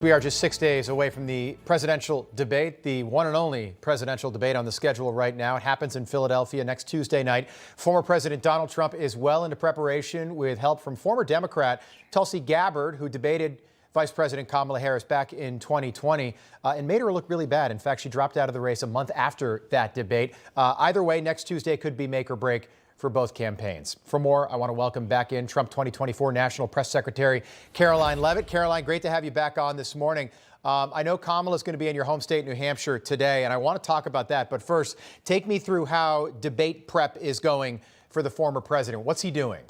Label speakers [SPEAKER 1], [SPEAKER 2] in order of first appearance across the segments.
[SPEAKER 1] We are just 6 days away from the presidential debate, the one and only presidential debate on the schedule right now. It happens in Philadelphia next Tuesday night. Former President Donald Trump is well into preparation with help from former Democrat Tulsi Gabbard, who debated Vice President Kamala Harris back in 2020 and made her look really bad. In fact, she dropped out of the race a month after that debate. Either way, next Tuesday could be make or break for both campaigns. For more, I want to welcome back in Trump 2024 National Press Secretary Karoline Leavitt. Karoline, great to have you back on this morning. I know Kamala is going to be in your home state, New Hampshire, today, and I want to talk about that. But first, take me through how debate prep is going for the former president. What's he doing?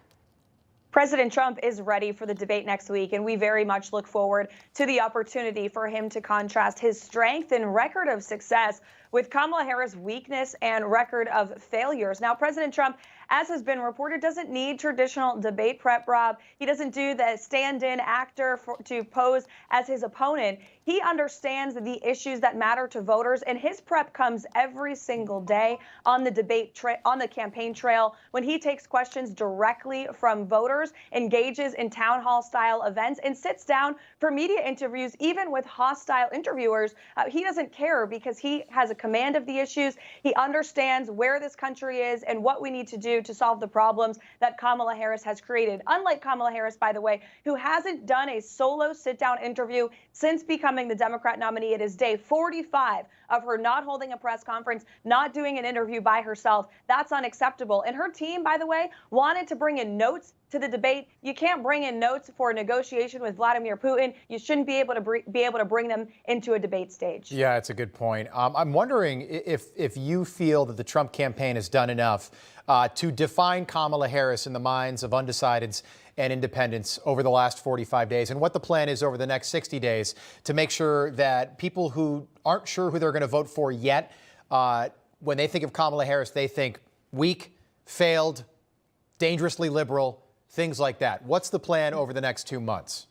[SPEAKER 2] President Trump is ready for the debate next week, and we very much look forward to the opportunity for him to contrast his strength and record of success with Kamala Harris' weakness and record of failures. Now, President Trump, as has been reported, doesn't need traditional debate prep, Rob. He doesn't do the stand-in actor to pose as his opponent. He understands the issues that matter to voters, and his prep comes every single day on the campaign trail when he takes questions directly from voters, engages in town hall style events, and sits down for media interviews, even with hostile interviewers. He doesn't care because he has a command of the issues. He understands where this country is and what we need to do to solve the problems that Kamala Harris has created. Unlike Kamala Harris, by the way, who hasn't done a solo sit-down interview since becoming the Democrat nominee. It is day 45 of her not holding a press conference, not doing an interview by herself. That's unacceptable. And her team, by the way, wanted to bring in notes to the debate. You can't bring in notes for a negotiation with Vladimir Putin. You shouldn't be able to bring them into a debate stage.
[SPEAKER 1] Yeah, it's a good point. I'm wondering if you feel that the Trump campaign has done enough to define Kamala Harris in the minds of undecideds and independents over the last 45 days, and what the plan is over the next 60 days to make sure that people who aren't sure who they're going to vote for yet, when they think of Kamala Harris, they think weak, failed, dangerously liberal, things like that. What's the plan over the next 2 months?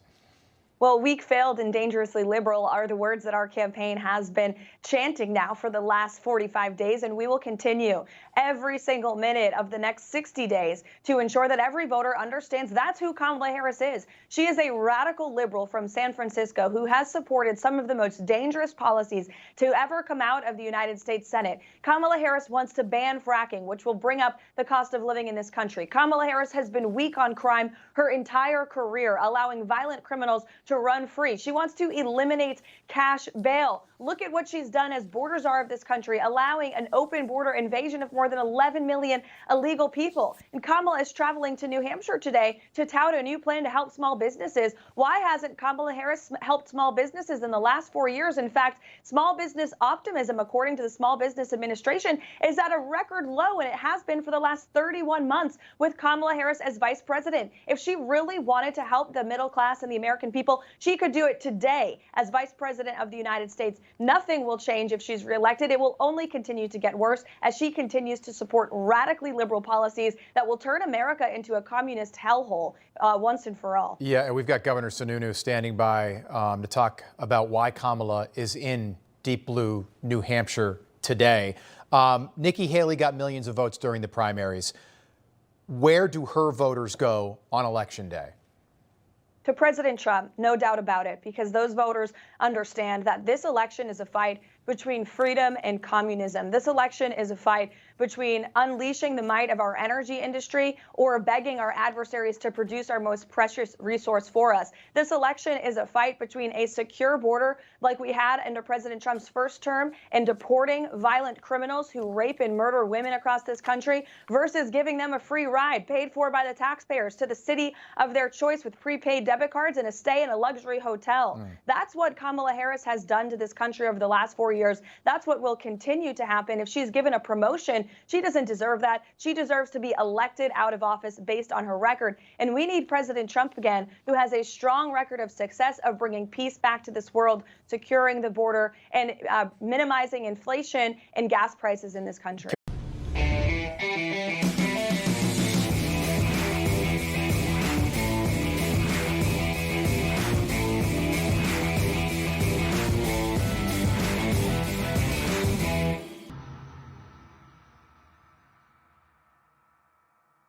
[SPEAKER 2] Well, weak, failed, and dangerously liberal are the words that our campaign has been chanting now for the last 45 days, and we will continue every single minute of the next 60 days to ensure that every voter understands that's who Kamala Harris is. She is a radical liberal from San Francisco who has supported some of the most dangerous policies to ever come out of the United States Senate. Kamala Harris wants to ban fracking, which will bring up the cost of living in this country. Kamala Harris has been weak on crime her entire career, allowing violent criminals to run free. She wants to eliminate cash bail. Look at what she's done as border czar of this country, allowing an open border invasion of more than 11 million illegal people. And Kamala is traveling to New Hampshire today to tout a new plan to help small businesses. Why hasn't Kamala Harris helped small businesses in the last 4 years? In fact, small business optimism, according to the Small Business Administration, is at a record low, and it has been for the last 31 months with Kamala Harris as vice president. If she really wanted to help the middle class and the American people, she could do it today as vice president of the United States. Nothing will change if she's reelected. It will only continue to get worse as she continues to support radically liberal policies that will turn America into a communist hellhole once and for all.
[SPEAKER 1] Yeah, and we've got Governor Sununu standing by to talk about why Kamala is in deep blue New Hampshire today. Nikki Haley got millions of votes during the primaries. Where do her voters go on Election Day?
[SPEAKER 2] To President Trump, no doubt about it, because those voters understand that this election is a fight between freedom and communism. This election is a fight between unleashing the might of our energy industry or begging our adversaries to produce our most precious resource for us. This election is a fight between a secure border like we had under President Trump's first term and deporting violent criminals who rape and murder women across this country versus giving them a free ride paid for by the taxpayers to the city of their choice with prepaid debit cards and a stay in a luxury hotel. That's what Kamala Harris has done to this country over the last 4 years. That's what will continue to happen. If she's given a promotion, she doesn't deserve that. She deserves to be elected out of office based on her record. And we need President Trump again, who has a strong record of success of bringing peace back to this world, securing the border, and minimizing inflation and gas prices in this country.